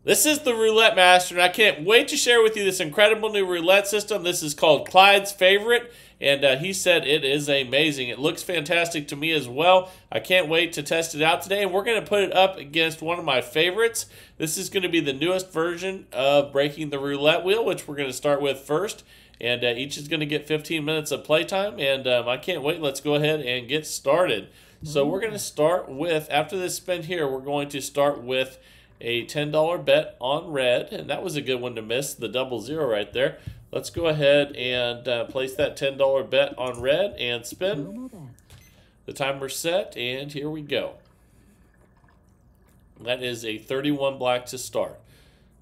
This is the Roulette Master, and I can't wait to share with you this incredible new roulette system. This is called Clyde's Favorite, and he said it is amazing. It looks fantastic to me as well. I can't wait to test it out today, and we're going to put it up against one of my favorites. This is going to be the newest version of Breaking the Roulette Wheel, which we're going to start with first, and each is going to get 15 minutes of playtime, and I can't wait. Let's go ahead and get started. So we're going to start with, after this spin here, we're going to start with a $10 bet on red, and that was a good one to miss, the 00 right there. Let's go ahead and place that $10 bet on red and spin. The timer's set, and here we go. That is a 31 black to start.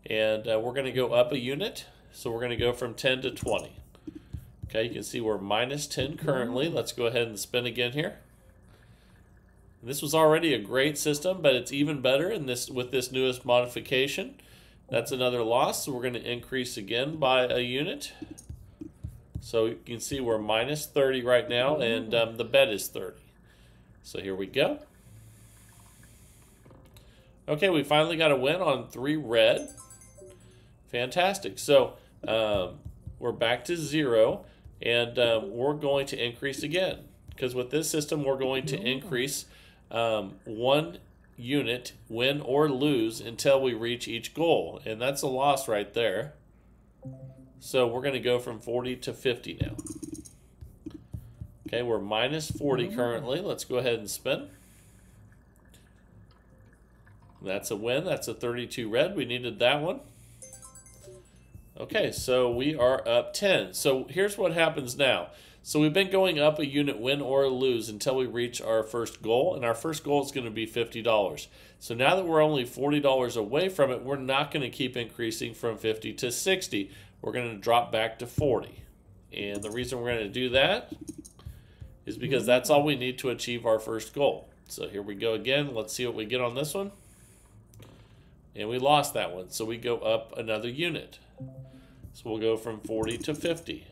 And we're going to go up a unit, so we're going to go from 10 to 20. Okay, you can see we're minus 10 currently. Let's go ahead and spin again here. This was already a great system, but it's even better in this with this newest modification. That's another loss, so we're going to increase again by a unit. So you can see we're minus 30 right now, and the bet is 30. So here we go. Okay, we finally got a win on 3 red. Fantastic. So we're back to 0, and we're going to increase again. Because with this system, we're going to increase 1 unit, win or lose, until we reach each goal. And that's a loss right there. So we're going to go from 40 to 50 now. Okay, we're minus 40 currently. Let's go ahead and spin. That's a win. That's a 32 red. We needed that one. Okay, so we are up 10. So here's what happens now. So we've been going up a unit, win or lose, until we reach our first goal, and our first goal is going to be $50. So now that we're only $40 away from it, we're not going to keep increasing from 50 to 60. We're going to drop back to 40. And the reason we're going to do that is because that's all we need to achieve our first goal. So here we go again. Let's see what we get on this one. And we lost that one, so we go up another unit. So we'll go from 40 to 50.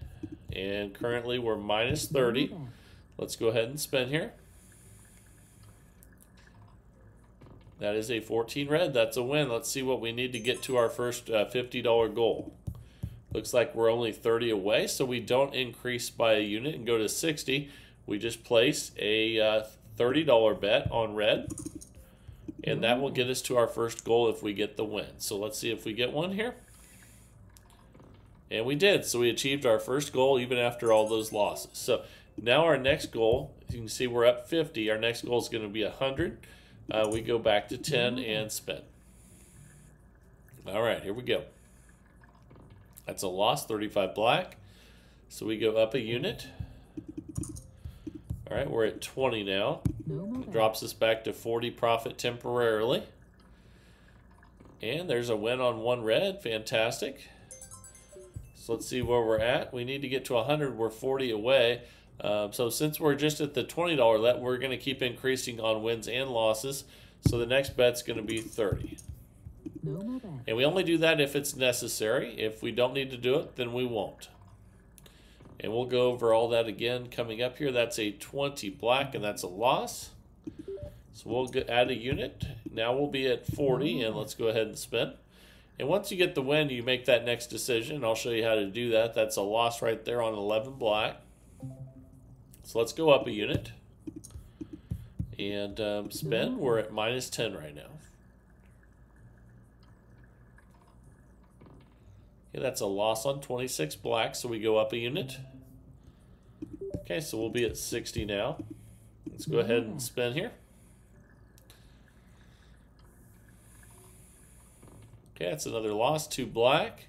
And currently we're minus 30. Let's go ahead and spin here. That is a 14 red. That's a win. Let's see what we need to get to our first $50 goal. Looks like we're only 30 away, so we don't increase by a unit and go to 60. We just place a $30 bet on red, and that will get us to our first goal if we get the win. So let's see if we get one here. And we did, so we achieved our first goal even after all those losses. So now our next goal, you can see we're up 50. Our next goal is going to be 100. We go back to 10 and spin. All right, here we go. That's a loss, 35 black. So we go up a unit. All right, we're at 20 now. It drops us back to 40 profit temporarily. And there's a win on 1 red. Fantastic. So let's see where we're at. We need to get to 100. We're 40 away. So since we're just at the $20 bet, we're going to keep increasing on wins and losses. So the next bet's going to be 30. And we only do that if it's necessary. If we don't need to do it, then we won't. And we'll go over all that again coming up here. That's a 20 black, and that's a loss. So we'll add a unit. Now we'll be at 40, and let's go ahead and spin. And once you get the win, you make that next decision. I'll show you how to do that. That's a loss right there on 11 black. So let's go up a unit and spin. We're at minus 10 right now. Okay, that's a loss on 26 black, so we go up a unit. Okay, so we'll be at 60 now. Let's go ahead and spin here. Okay, that's another loss, 2 black.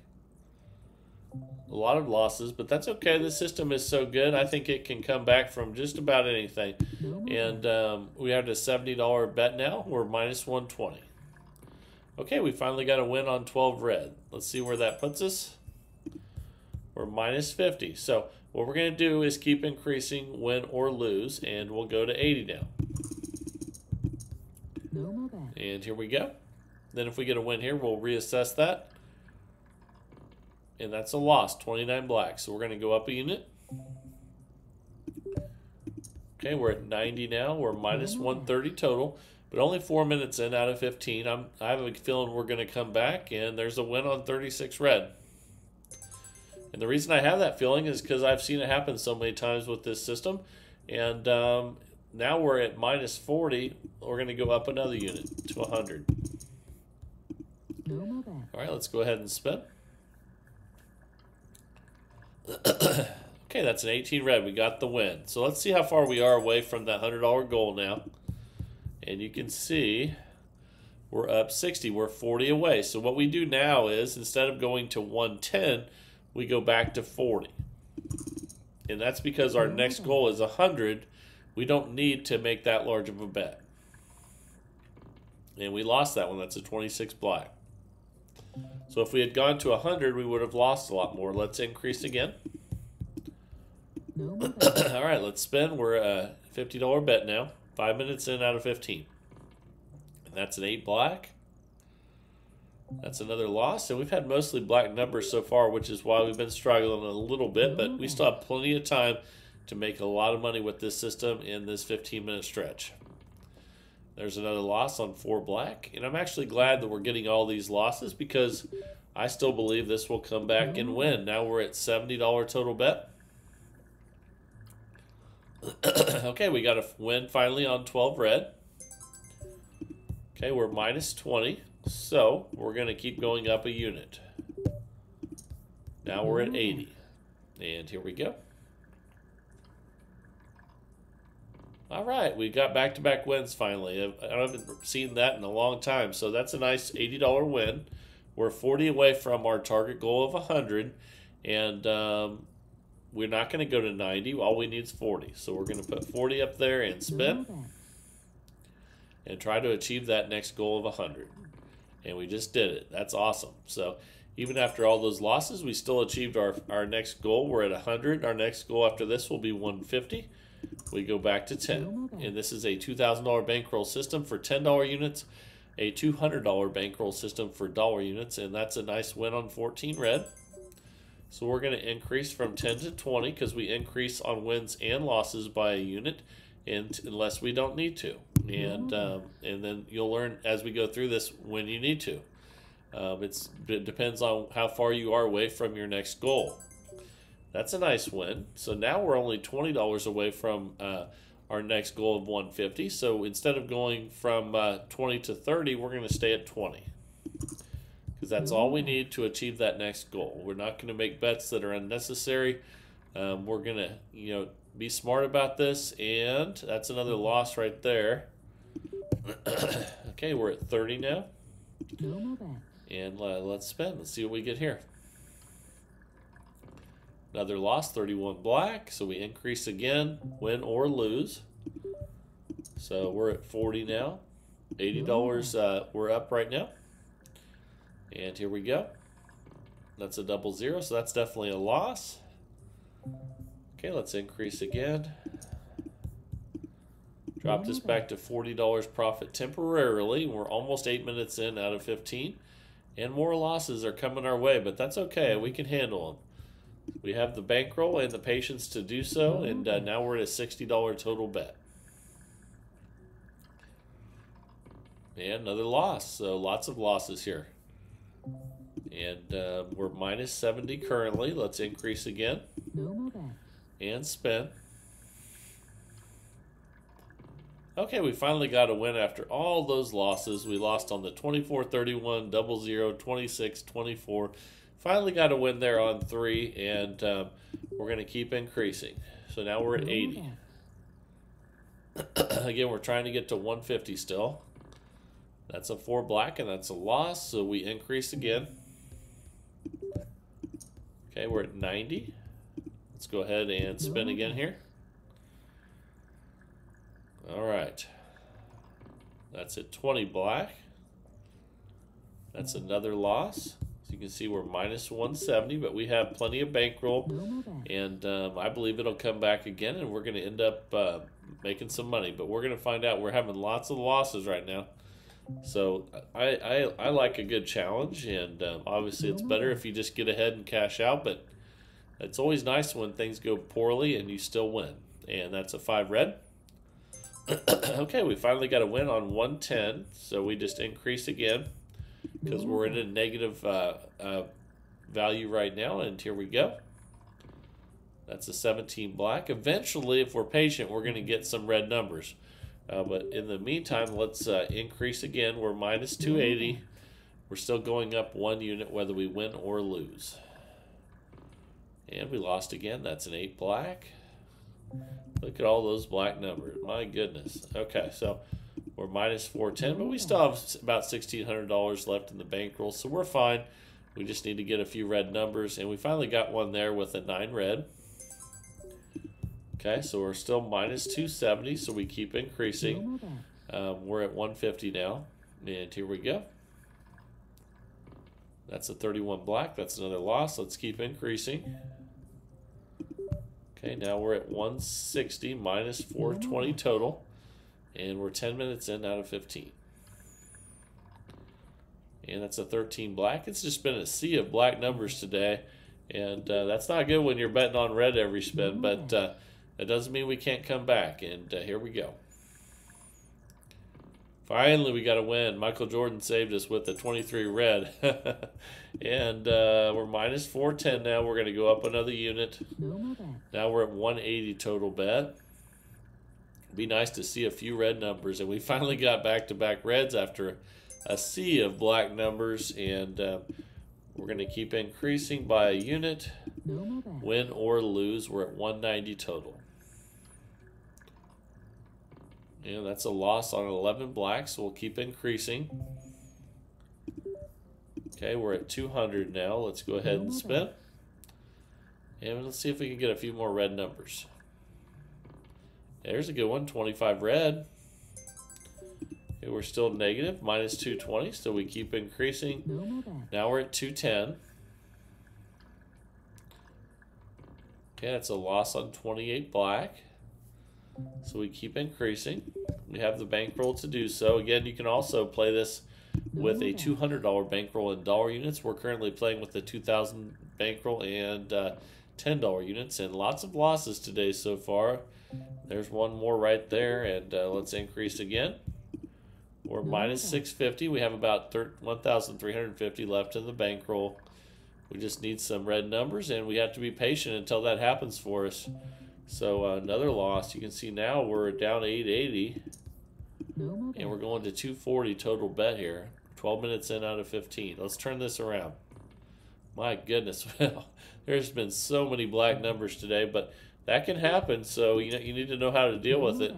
A lot of losses, but that's okay. The system is so good. I think it can come back from just about anything. And we have a $70 bet now. We're minus 120. Okay, we finally got a win on 12 red. Let's see where that puts us. We're minus 50. So what we're going to do is keep increasing, win or lose, and we'll go to 80 now. And here we go. Then if we get a win here, we'll reassess that. And that's a loss, 29 black. So we're going to go up a unit. Okay, we're at 90 now. We're minus 130 total. But only 4 minutes in out of 15. I have a feeling we're going to come back, and there's a win on 36 red. And the reason I have that feeling is because I've seen it happen so many times with this system. And now we're at minus 40. We're going to go up another unit to 100. All right, let's go ahead and spin. Okay, that's an 18 red. We got the win. So let's see how far we are away from that $100 goal now. And you can see we're up 60. We're 40 away. So what we do now is instead of going to 110, we go back to 40. And that's because our next goal is 100. We don't need to make that large of a bet. And we lost that one. That's a 26 black. So if we had gone to 100, we would have lost a lot more. Let's increase again. All right, let's spin. We're a $50 bet now. 5 minutes in out of 15. And that's an 8 black. That's another loss. And we've had mostly black numbers so far, which is why we've been struggling a little bit. But we still have plenty of time to make a lot of money with this system in this 15-minute stretch. There's another loss on 4 black. And I'm actually glad that we're getting all these losses because I still believe this will come back and win. Now we're at $70 total bet. Okay, we got a win finally on 12 red. Okay, we're minus 20. So we're going to keep going up a unit. Now we're at 80. And here we go. All right, we got back-to-back wins finally. I haven't seen that in a long time. So that's a nice $80 win. We're 40 away from our target goal of 100. And we're not going to go to 90. All we need is 40. So we're going to put 40 up there and spin. And try to achieve that next goal of 100. And we just did it. That's awesome. So even after all those losses, we still achieved our next goal. We're at 100. Our next goal after this will be 150. We go back to 10. And this is a $2,000 bankroll system for $10 units, a $200 bankroll system for dollar units, and that's a nice win on 14 red. So we're going to increase from 10 to 20 because we increase on wins and losses by a unit, and unless we don't need to. And then you'll learn as we go through this when you need to. It depends on how far you are away from your next goal. That's a nice win. So now we're only $20 away from our next goal of 150. So instead of going from 20 to 30, we're going to stay at 20. Because that's all we need to achieve that next goal. We're not going to make bets that are unnecessary. We're going to, be smart about this. And that's another loss right there. Okay, we're at 30 now. And let's spin. Let's see what we get here. Another loss, 31 black. So we increase again, win or lose. So we're at 40 now. $80 we're up right now. And here we go. That's a double zero, so that's definitely a loss. Okay, let's increase again. Drop this back to $40 profit temporarily. We're almost 8 minutes in out of 15. And more losses are coming our way, but that's okay. We can handle them. We have the bankroll and the patience to do so, and now we're at a $60 total bet. And another loss, so lots of losses here. And we're minus 70 currently. Let's increase again. And spin. Okay, we finally got a win after all those losses. We lost on the 24, 31, 00, 26, 24. Finally got a win there on 3, and we're going to keep increasing. So now we're at 80. Again, we're trying to get to 150 still. That's a 4 black, and that's a loss, so we increase again. Okay, we're at 90. Let's go ahead and spin again here. All right. That's at 20 black. That's another loss. So you can see we're minus 170, but we have plenty of bankroll, and I believe it'll come back again, and we're going to end up making some money. But we're going to find out. We're having lots of losses right now. So I like a good challenge, and obviously it's better if you just get ahead and cash out, but it's always nice when things go poorly and you still win. And that's a 5 red. Okay, we finally got a win on 110, so we just increase again because we're in a negative value right now, and here we go. That's a 17 black. Eventually, if we're patient, we're going to get some red numbers. But in the meantime, let's increase again. We're minus 280. We're still going up 1 unit whether we win or lose. And we lost again. That's an 8 black. Look at all those black numbers. My goodness. Okay, so we're minus 410, but we still have about $1,600 left in the bankroll, so we're fine. We just need to get a few red numbers, and we finally got one there with a 9 red. Okay, so we're still minus 270, so we keep increasing. We're at 150 now, and here we go. That's a 31 black. That's another loss. Let's keep increasing. Okay, now we're at 160, minus 420 total, and we're 10 minutes in out of 15. And that's a 13 black. It's just been a sea of black numbers today, and that's not good when you're betting on red every spin, but it doesn't mean we can't come back, and here we go. Finally, we got a win. Michael Jordan saved us with the 23 red. And we're minus 410 now. We're going to go up another unit. Now we're at 180 total bet. It'd be nice to see a few red numbers. And we finally got back-to-back reds after a sea of black numbers. And we're going to keep increasing by a unit. Win or lose, we're at 190 total. And that's a loss on 11 black, so we'll keep increasing. Okay, we're at 200 now. Let's go ahead and spin. And let's see if we can get a few more red numbers. There's a good one, 25 red. Okay, we're still negative, minus 220, so we keep increasing. Now we're at 210. Okay, that's a loss on 28 black. So we keep increasing. We have the bankroll to do so. Again, you can also play this with a $200 bankroll in dollar units. We're currently playing with the $2,000 bankroll and $10 units, and lots of losses today so far. There's one more right there, and let's increase again. We're minus 650. We have about 1,350 left in the bankroll. We just need some red numbers, and we have to be patient until that happens for us. So another loss. You can see now we're down 880, and we're going to 240 total bet here. 12 minutes in out of 15. Let's turn this around. My goodness, well, there's been so many black numbers today, but that can happen. So you need to know how to deal with it.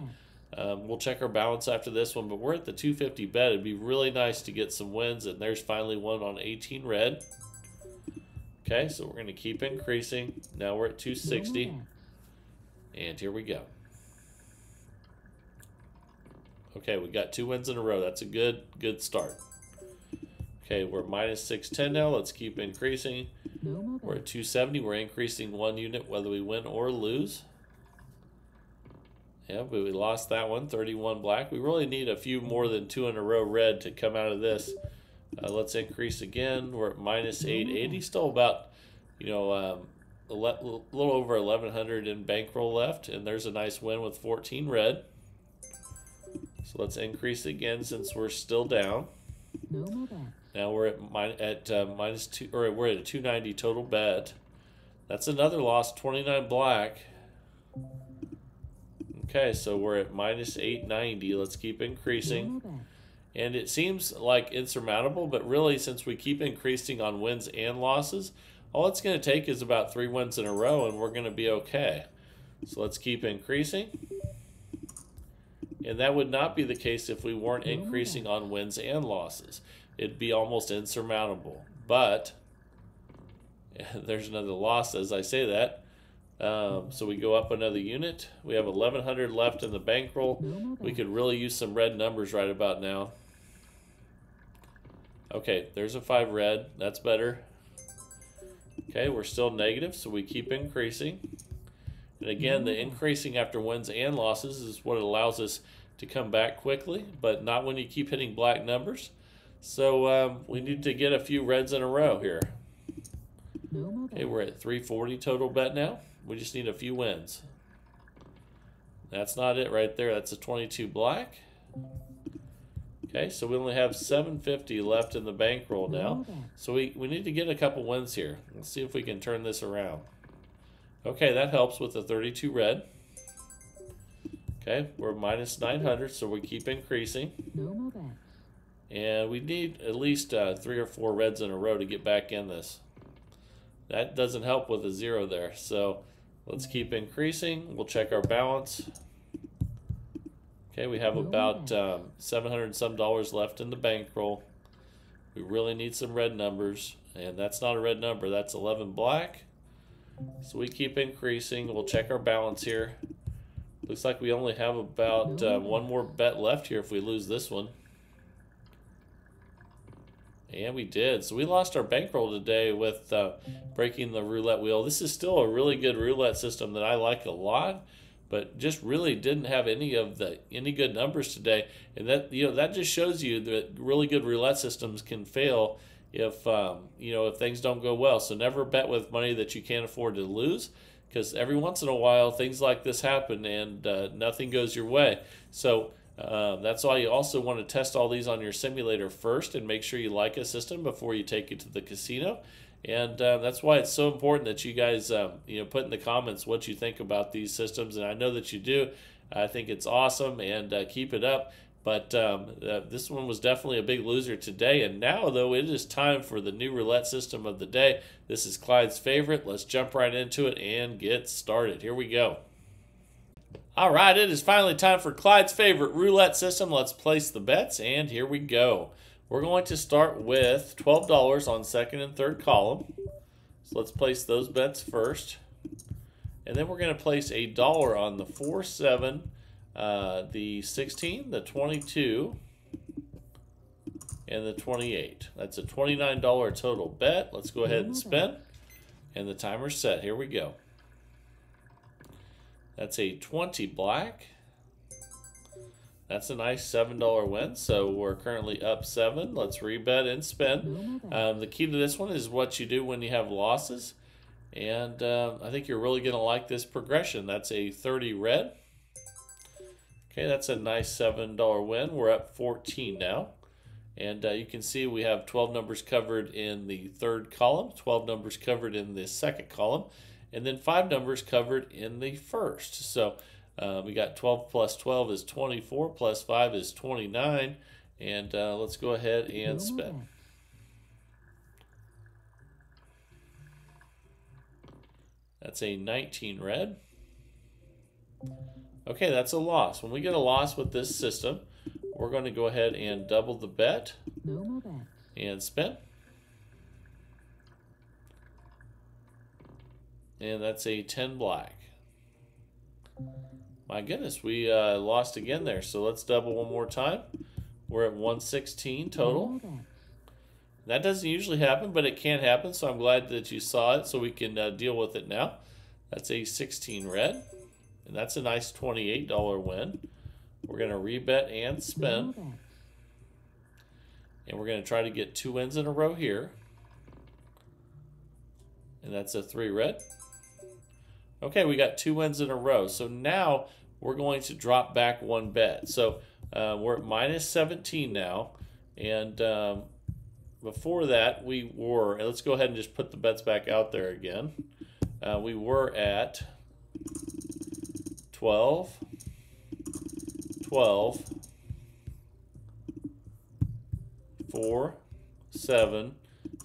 We'll check our balance after this one, but we're at the 250 bet. It'd be really nice to get some wins, and there's finally one on 18 red. Okay, so we're going to keep increasing. Now we're at 260. And here we go. Okay, we got 2 wins in a row. That's a good start. Okay, we're minus 610 now. Let's keep increasing. We're at 270. We're increasing 1 unit whether we win or lose. Yeah, but we lost that one, 31 black. We really need a few more than 2 in a row red to come out of this. Let's increase again. We're at minus 880. Still about, a little over 1,100 in bankroll left, and there's a nice win with 14 red. So let's increase again since we're still down. Now we're at minus 2, or we're at a 290 total bet. That's another loss, 29 black. Okay, so we're at minus 890. Let's keep increasing. And it seems like insurmountable, but really, since we keep increasing on wins and losses, all it's going to take is about 3 wins in a row, and we're going to be okay. So let's keep increasing. And that would not be the case if we weren't increasing on wins and losses. It'd be almost insurmountable. But there's another loss as I say that. So we go up another unit. We have 1,100 left in the bankroll. We could really use some red numbers right about now. Okay, there's a 5 red. That's better. Okay, we're still negative, so we keep increasing. And again, the increasing after wins and losses is what allows us to come back quickly, but not when you keep hitting black numbers. So we need to get a few reds in a row here. Okay, we're at 340 total bet now. We just need a few wins. That's not it right there. That's a 22 black. Okay, so we only have 750 left in the bankroll now. So we need to get a couple wins here. Let's see if we can turn this around. Okay, that helps with the 32 red. Okay, we're minus 900, so we keep increasing. And we need at least 3 or 4 reds in a row to get back in this. That doesn't help with a 0 there. So let's keep increasing. We'll check our balance. Okay, we have about $700 and some left in the bankroll. We really need some red numbers, and that's not a red number. That's 11 black. So we keep increasing. We'll check our balance here. Looks like we only have about one more bet left here if we lose this one. And we did. So we lost our bankroll today with breaking the roulette wheel. This is still a really good roulette system that I like a lot, but just really didn't have any good numbers today. And that that just shows you that really good roulette systems can fail if if things don't go well. So never bet with money that you can't afford to lose, because every once in a while things like this happen and nothing goes your way. So that's why you also want to test all these on your simulator first and make sure you like a system before you take it to the casino. And that's why it's so important that you guys put in the comments what you think about these systems. And I know that you do. I think it's awesome, and keep it up. But this one was definitely a big loser today. And now, though, it is time for the new roulette system of the day. This is Clyde's favorite. Let's jump right into it and get started. Here we go. All right, it is finally time for Clyde's favorite roulette system. Let's place the bets, and here we go. We're going to start with $12 on second and third column. So let's place those bets first. And then we're going to place $1 on the 4, 7, the 16, the 22, and the 28. That's a $29 total bet. Let's go ahead and spin. And the timer's set. Here we go. That's a 20 black. That's a nice $7 win. So we're currently up 7. Let's rebet and spin. The key to this one is what you do when you have losses. And I think you're really going to like this progression. That's a 30 red. Okay, that's a nice $7 win. We're up 14 now. And you can see we have 12 numbers covered in the third column, 12 numbers covered in the second column, and then 5 numbers covered in the first. So we got 12 plus 12 is 24, plus 5 is 29. And let's go ahead and spin. That's a 19 red. Okay, that's a loss. When we get a loss with this system, we're going to go ahead and double the bet and spin. And that's a 10 black. My goodness, we lost again there. So let's double one more time. We're at 116 total. That doesn't usually happen, but it can happen. So I'm glad that you saw it so we can deal with it now. That's a 16 red. And that's a nice $28 win. We're going to rebet and spin. And we're going to try to get 2 wins in a row here. And that's a 3 red. Okay, we got 2 wins in a row. So now we're going to drop back 1 bet. So we're at minus 17 now. And before that, we were, and let's go ahead and just put the bets back out there again. We were at 12, 12, 4, 7,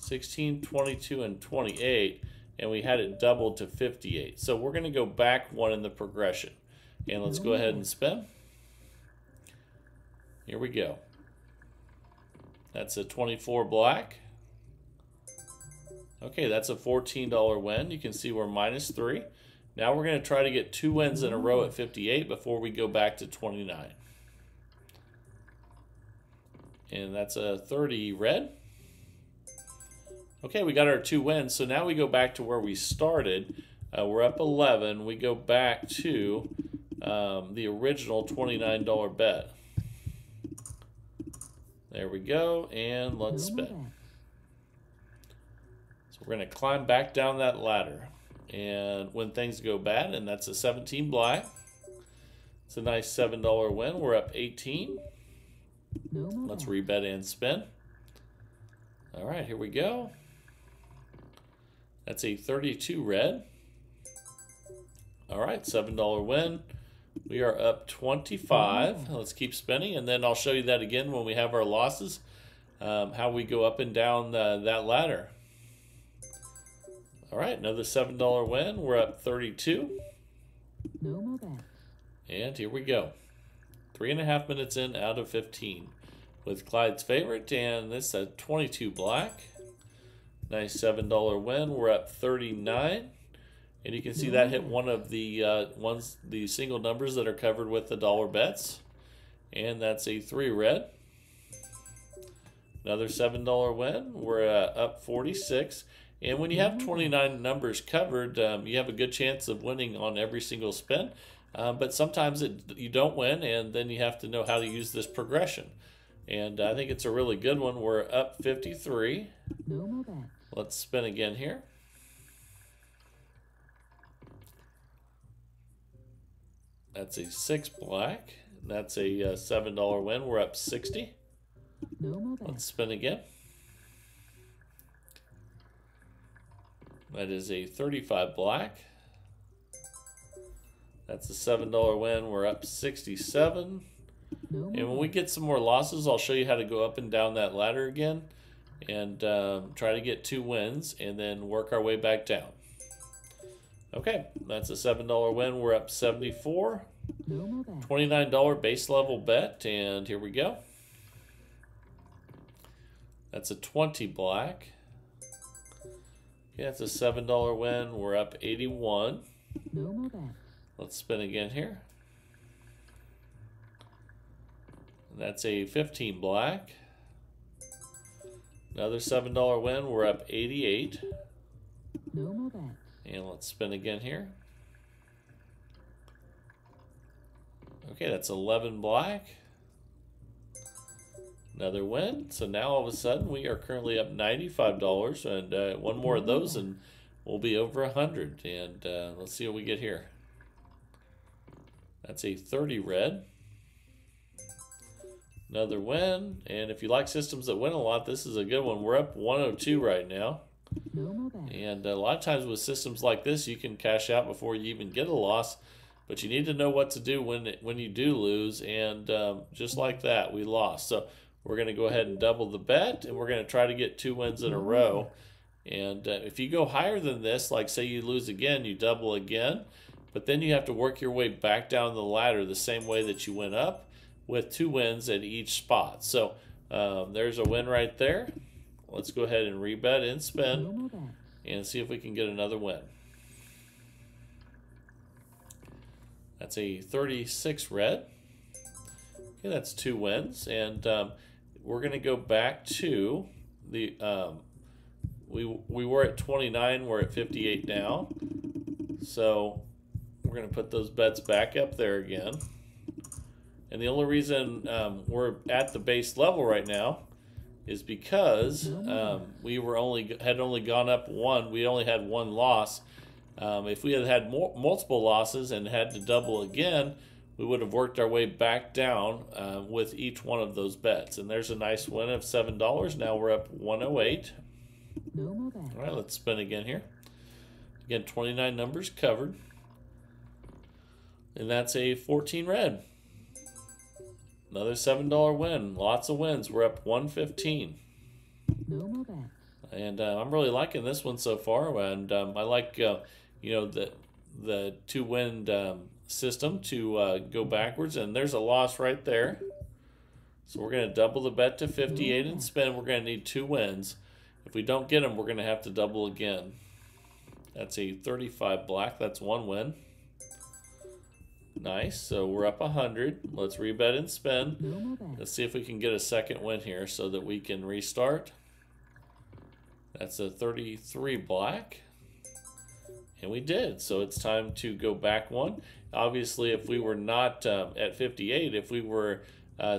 16, 22, and 28, and we had it doubled to 58. So we're going to go back 1 in the progression. And let's go ahead and spin. Here we go. That's a 24 black. Okay, that's a $14 win. You can see we're minus 3. Now we're going to try to get 2 wins in a row at 58 before we go back to 29. And that's a 30 red. Okay, we got our 2 wins. So now we go back to where we started. We're up 11. We go back to the original $29 bet. There we go. And let's spin. So we're going to climb back down that ladder. And when things go bad, and that's a 17 black. It's a nice $7 win. We're up 18. Let's rebet and spin. All right, here we go. That's a 32 red. All right, $7 win. We are up 25. Let's keep spinning, and then I'll show you that again when we have our losses, how we go up and down that ladder. All right, another $7 win. We're up 32. No more bets. And here we go. 3.5 minutes in out of 15 with Clyde's favorite, and this is a 22 black. Nice $7 win. We're up 39. And you can see that hit one of the the single numbers that are covered with the dollar bets. And that's a 3 red. Another $7 win. We're up 46. And when you have 29 numbers covered, you have a good chance of winning on every single spin. But sometimes you don't win, and then you have to know how to use this progression. And I think it's a really good one. We're up 53. No more bets. Let's spin again here. That's a 6 black. That's a $7 win. We're up 60. No more bets. Let's spin again. That is a 35 black. That's a $7 win. We're up 67. No more And when we get some more losses, I'll show you how to go up and down that ladder again and try to get 2 wins and then work our way back down. Okay, that's a $7 win. We're up 74. No more bets. $29 base level bet, and here we go. That's a 20 black. Okay, that's a $7 win. We're up 81. No more bets. Let's spin again here. That's a 15 black. Another $7 win. We're up 88. No more bets. And let's spin again here. Okay, that's 11 black. Another win. So now all of a sudden we are currently up $95, and one more of those and we'll be over 100. And let's see what we get here. That's a 30 red. Another win. And if you like systems that win a lot, this is a good one. We're up 102 right now. No more bets. And a lot of times with systems like this, you can cash out before you even get a loss. But you need to know what to do when you do lose. And just like that, we lost. So we're going to go ahead and double the bet. And we're going to try to get 2 wins in a row. And if you go higher than this, like say you lose again, you double again. But then you have to work your way back down the ladder the same way that you went up with 2 wins at each spot. So there's a win right there. Let's go ahead and rebet and spin No more bets. and see if we can get another win. That's a 36 red. Okay, that's 2 wins. And we're going to go back to the... we were at 29. We're at 58 now. So we're going to put those bets back up there again. And the only reason we're at the base level right now is because we had only gone up 1. We only had 1 loss. If we had had multiple losses and had to double again, we would have worked our way back down with each one of those bets. And there's a nice win of $7. Now we're up 108. No more bets. All right, let's spin again here. Again, 29 numbers covered. And that's a 14 red. Another $7 win. Lots of wins. We're up 115. No more bets. And I'm really liking this one so far. And I like, the 2-win system to go backwards. And there's a loss right there. So we're going to double the bet to 58 and spin. We're going to need 2 wins. If we don't get them, we're going to have to double again. That's a 35 black. That's 1 win. Nice. So we're up 100. Let's rebet and spin. No more bets. Let's see if we can get a second win here so that we can restart. That's a 33 black. And we did. So it's time to go back 1. Obviously, if we were not at 58, if we were,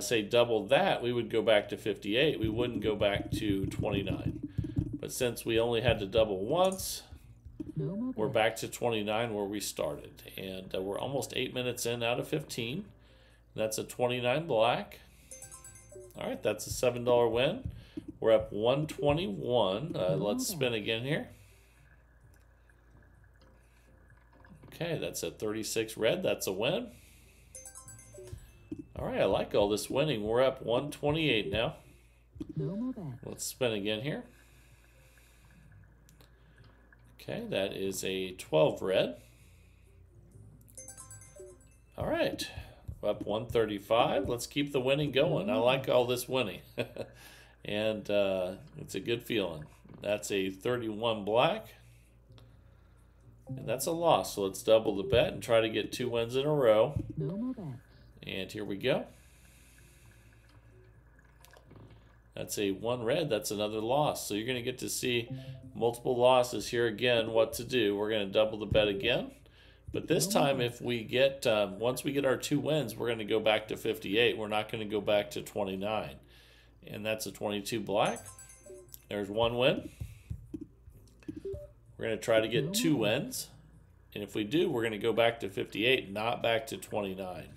say, double that, we would go back to 58. We wouldn't go back to 29. But since we only had to double once, No more We're bets. back to 29 where we started. And we're almost 8 minutes in out of 15. That's a 29 black. All right, that's a $7 win. We're up 121. Let's spin again here. Okay, that's a 36 red. That's a win. All right, I like all this winning. We're up 128 now. No more bets. Let's spin again here. Okay, that is a 12 red. All right, up 135. Let's keep the winning going. I like all this winning. And it's a good feeling. That's a 31 black. And that's a loss. So let's double the bet and try to get 2 wins in a row. No more bets. And here we go. That's a 1 red. That's another loss. So you're going to get to see multiple losses here again, what to do. We're going to double the bet again. But this time, if we get, once we get our 2 wins, we're going to go back to 58. We're not going to go back to 29. And that's a 22 black. There's 1 win. We're going to try to get 2 wins. And if we do, we're going to go back to 58, not back to 29.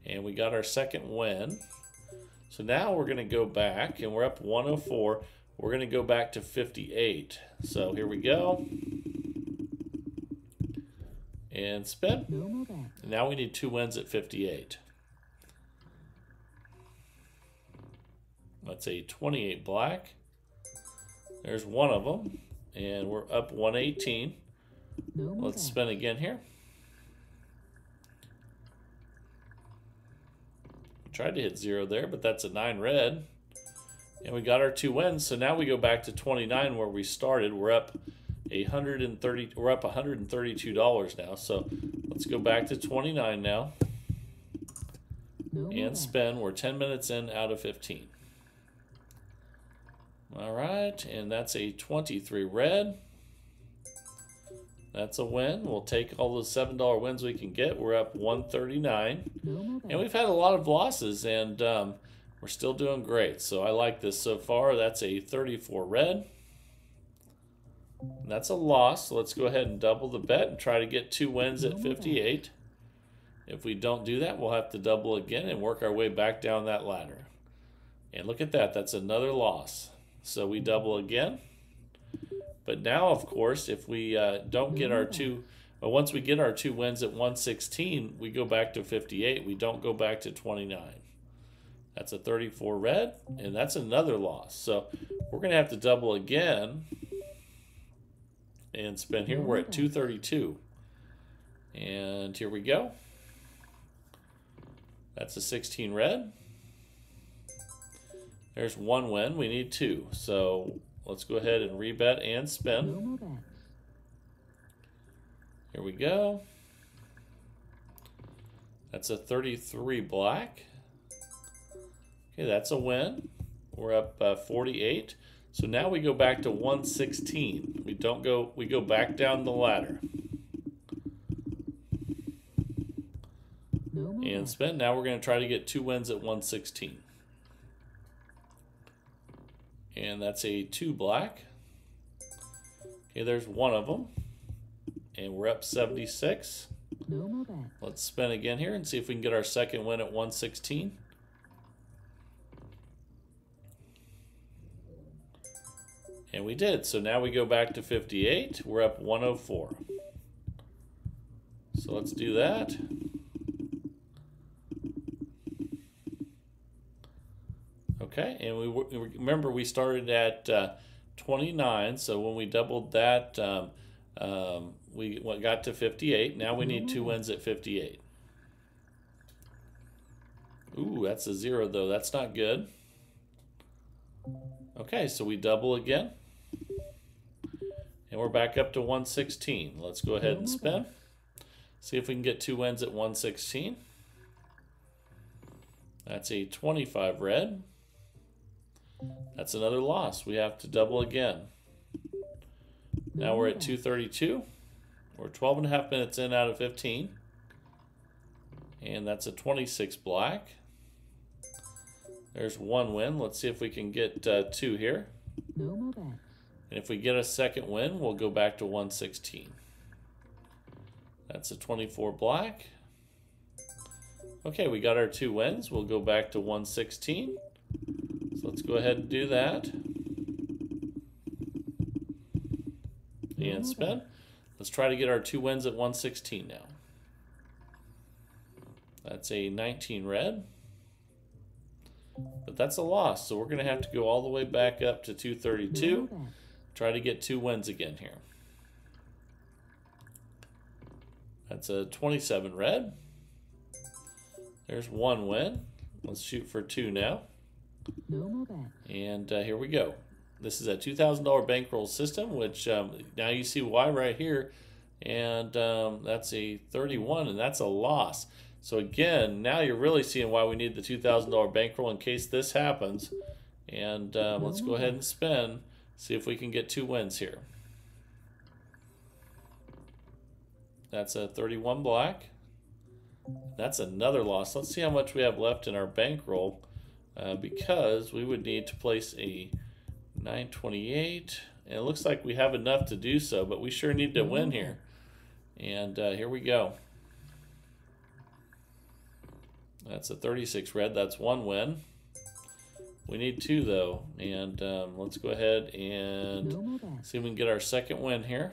And we got our second win. So now we're going to go back, and we're up 104. We're going to go back to 58. So here we go. And spin. No more bets. And now we need 2 wins at 58. That's a 28 black. There's 1 of them. And we're up 118. No more Let's bets. spin again here. Tried to hit 0 there, but that's a 9 red. And we got our 2 wins. So now we go back to 29 where we started. We're up $132 now. So let's go back to 29 now. No more And bets. spin. We're 10 minutes in out of 15. All right, and that's a 23 red. That's a win. We'll take all those $7 wins we can get. We're up 139. No more bets. And we've had a lot of losses, and we're still doing great. So I like this so far. That's a 34 red. And that's a loss. So let's go ahead and double the bet and try to get 2 wins at 58. If we don't do that, we'll have to double again and work our way back down that ladder. And look at that. That's another loss. So we double again. But now, of course, if we don't get our 2, once we get our 2 wins at 116, we go back to 58. We don't go back to 29. That's a 34 red, and that's another loss. So we're going to have to double again and spin here. We're at 232. And here we go. That's a 16 red. There's 1 win. We need 2. So let's go ahead and rebet and No spin. more bets. Here we go. That's a 33 black. Okay, that's a win. We're up 48. So now we go back to 116. We go back down the ladder. No more And bets. spin. Now we're going to try to get 2 wins at 116. And that's a 2 black. Okay, there's 1 of them. And we're up 76. No more bets. Let's spin again here and see if we can get our second win at 116. And we did. So now we go back to 58. We're up 104. So let's do that. Okay, and we remember we started at 29. So when we doubled that, we got to 58. Now we need 2 wins at 58. Ooh, that's a 0 though. That's not good. Okay, so we double again. And we're back up to 116. Let's go ahead and spin. See if we can get 2 wins at 116. That's a 25 red. That's another loss. We have to double again. Now we're at 232. We're 12 and a half minutes in out of 15. And that's a 26 black. There's 1 win. Let's see if we can get 2 here. No more bets. And if we get a second win, we'll go back to 116. That's a 24 black. Okay, we got our 2 wins. We'll go back to 116. So let's go ahead and do that. And spin. Let's try to get our 2 wins at 116 now. That's a 19 red. But that's a loss, so we're going to have to go all the way back up to 232. Try to get 2 wins again here. That's a 27 red. There's 1 win. Let's shoot for 2 now. And here we go. This is a $2,000 bankroll system, which now you see why right here. And that's a 31, and that's a loss. So again, now you're really seeing why we need the $2,000 bankroll in case this happens. And let's go ahead and spin, see if we can get 2 wins here. That's a 31 black. That's another loss. Let's see how much we have left in our bankroll because we would need to place a 928. And it looks like we have enough to do so, but we sure need to win here. And here we go. That's a 36 red. That's 1 win. We need 2 though. And let's go ahead and see if we can get our second win here.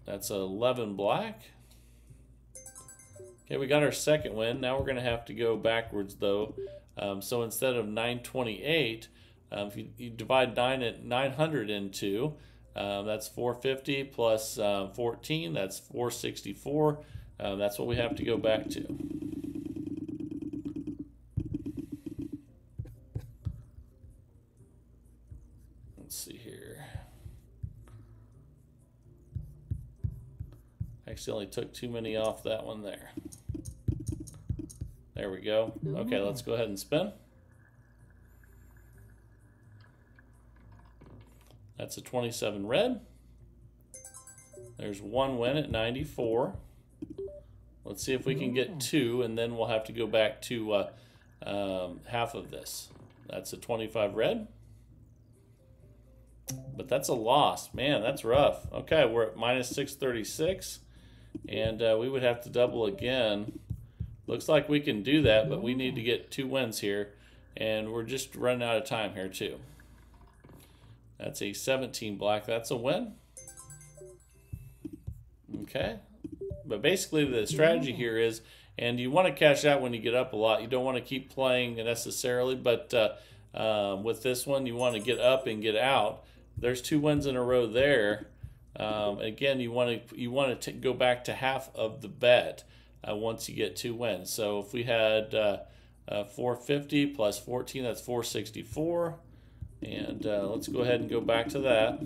That's 11 black. Okay, we got our second win. Now we're going to have to go backwards though. So instead of 928, if you divide 900 into, that's 450 plus 14, that's 464. That's what we have to go back to. Let's see here. Accidentally took too many off that one there. There we go. Okay, let's go ahead and spin. That's a 27 red. There's 1 win at 94. Let's see if we can get 2, and then we'll have to go back to half of this. That's a 25 red. But that's a loss. Man, that's rough. Okay, we're at minus 636, and we would have to double again. Looks like we can do that, but we need to get 2 wins here, and we're just running out of time here too. That's a 17 black. That's a win. Okay. But basically the strategy here is, and you want to cash out when you get up a lot. You don't want to keep playing necessarily, but with this one, you want to get up and get out. There's 2 wins in a row there. Again, you want to go back to half of the bet once you get 2 wins. So if we had 450 plus 14, that's 464. And let's go ahead and go back to that.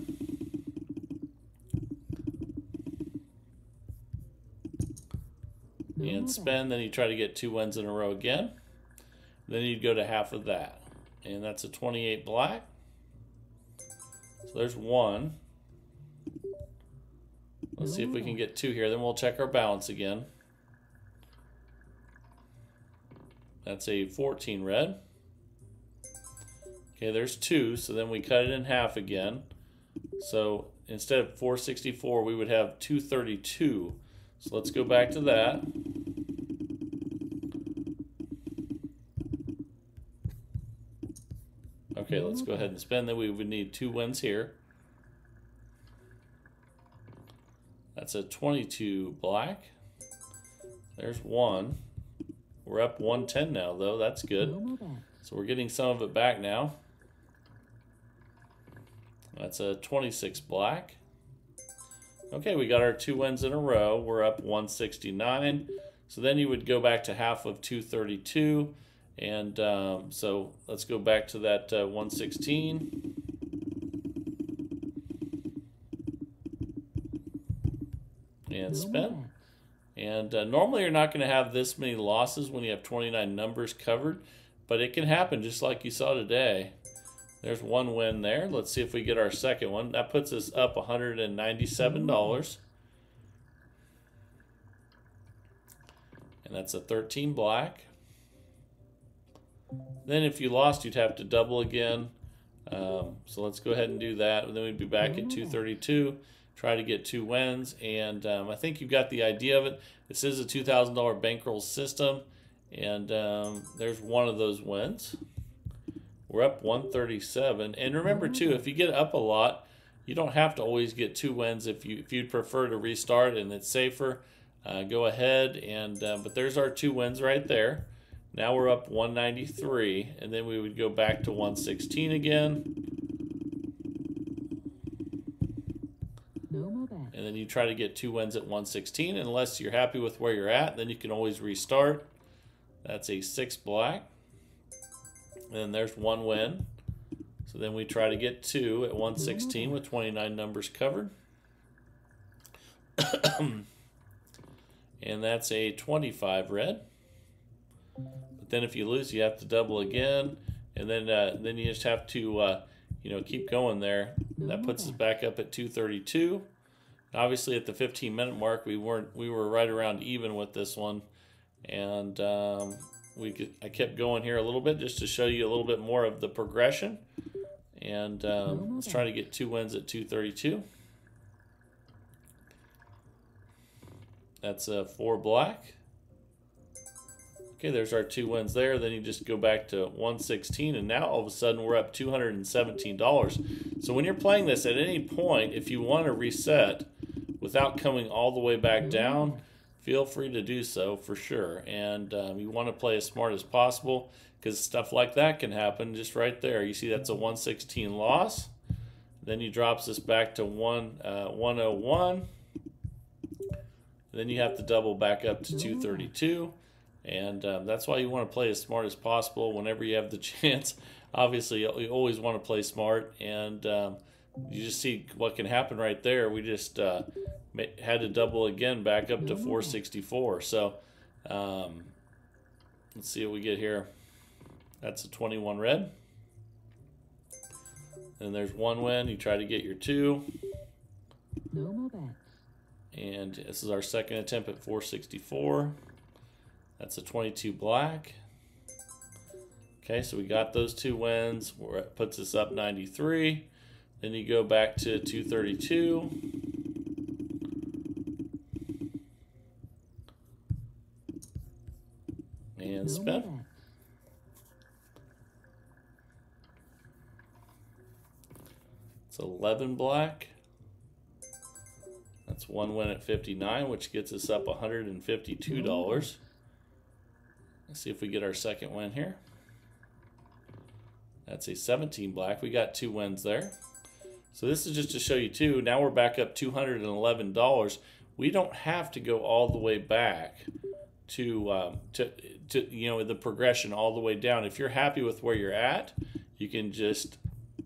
And spin, then you try to get 2 wins in a row again. Then you'd go to half of that. And that's a 28 black. So there's 1. Let's see if we can get 2 here. Then we'll check our balance again. That's a 14 red. Okay, there's 2, so then we cut it in half again. So instead of 464, we would have 232. So let's go back to that. Okay, let's go ahead and spin. Then we would need 2 wins here. That's a 22 black. There's 1. We're up 110 now, though. That's good. So we're getting some of it back now. That's a 26 black. Okay, we got our 2 wins in a row. We're up 169. So then you would go back to half of 232. And so let's go back to that 116. And spin. And normally you're not going to have this many losses when you have 29 numbers covered. But it can happen just like you saw today. There's 1 win there. Let's see if we get our second one. That puts us up $197. And that's a 13 black. Then if you lost, you'd have to double again. So let's go ahead and do that, and then we'd be back at 232. Try to get 2 wins, and I think you got the idea of it. This is a $2,000 bankroll system, and there's one of those wins. We're up 137, and remember too, if you get up a lot, you don't have to always get 2 wins. If you'd prefer to restart and it's safer, go ahead, and but there's our 2 wins right there. Now we're up 193, and then we would go back to 116 again. And then you try to get 2 wins at 116. Unless you're happy with where you're at, then you can always restart. That's a 6 black. And there's 1 win. So then we try to get 2 at 116 with 29 numbers covered. And that's a 25 red. But then if you lose, you have to double again. And then you just have to keep going there. That puts us back up at 232. Obviously, at the 15-minute mark, we were right around even with this one, and I kept going here a little bit just to show you a little bit more of the progression. And let's try to get 2 wins at 232. That's a 4 black. Okay, there's our 2 wins there. Then you just go back to 116, and now all of a sudden we're up $217. So when you're playing this at any point, if you want to reset without coming all the way back down, feel free to do so for sure. And you want to play as smart as possible, because stuff like that can happen just right there. You see that's a 116 loss. Then he drops us back to 101. Then you have to double back up to 232. And that's why you want to play as smart as possible whenever you have the chance. Obviously, you always want to play smart, and you just see what can happen right there. We just had to double again back up to 464. So let's see what we get here. That's a 21 red. And there's 1 win. You try to get your 2. No more bets. And this is our second attempt at 464. That's a 22 black. Okay, so we got those 2 wins. It puts us up 93. Then you go back to 232. And spin. It's 11 black. That's 1 win at 59, which gets us up $152. Let's see if we get our second win here. That's a 17 black. We got 2 wins there. So this is just to show you too. Now we're back up $211. We don't have to go all the way back to the progression all the way down. If you're happy with where you're at, you can just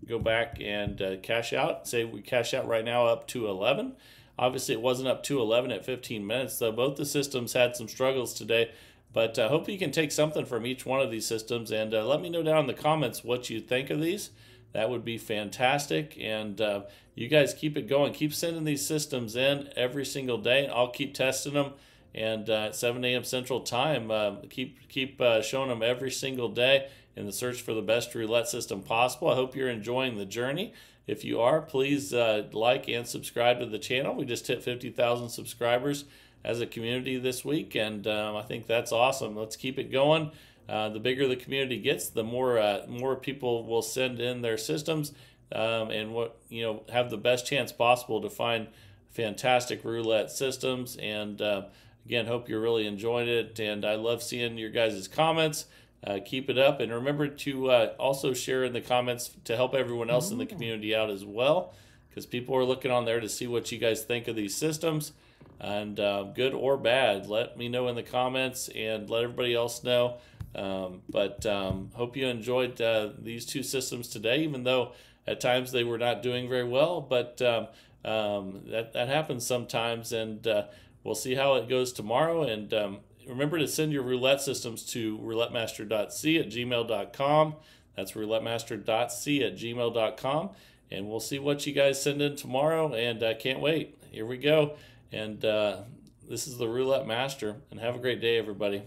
go back and cash out. Say we cash out right now up to 11. Obviously, it wasn't up to 11 at 15 minutes, though. Both the systems had some struggles today. But I hope you can take something from each one of these systems, and let me know down in the comments what you think of these. That would be fantastic. And you guys keep it going. Keep sending these systems in every single day. I'll keep testing them. And at 7 a.m. Central Time, keep showing them every single day in the search for the best roulette system possible. I hope you're enjoying the journey. If you are, please like and subscribe to the channel. We just hit 50,000 subscribers as a community this week, and I think that's awesome. Let's keep it going. The bigger the community gets, the more people will send in their systems, and have the best chance possible to find fantastic roulette systems. And again, hope you're really enjoying it, and I love seeing your guys' comments. Keep it up, and remember to also share in the comments to help everyone else in the community out as well, because people are looking on there to see what you guys think of these systems. And good or bad, let me know in the comments and let everybody else know. Hope you enjoyed these 2 systems today, even though at times they were not doing very well. But that happens sometimes, and we'll see how it goes tomorrow. And remember to send your roulette systems to roulettemaster.c@gmail.com. That's roulettemaster.c@gmail.com. And we'll see what you guys send in tomorrow, and I can't wait. Here we go. And this is the Roulette Master, and have a great day, everybody.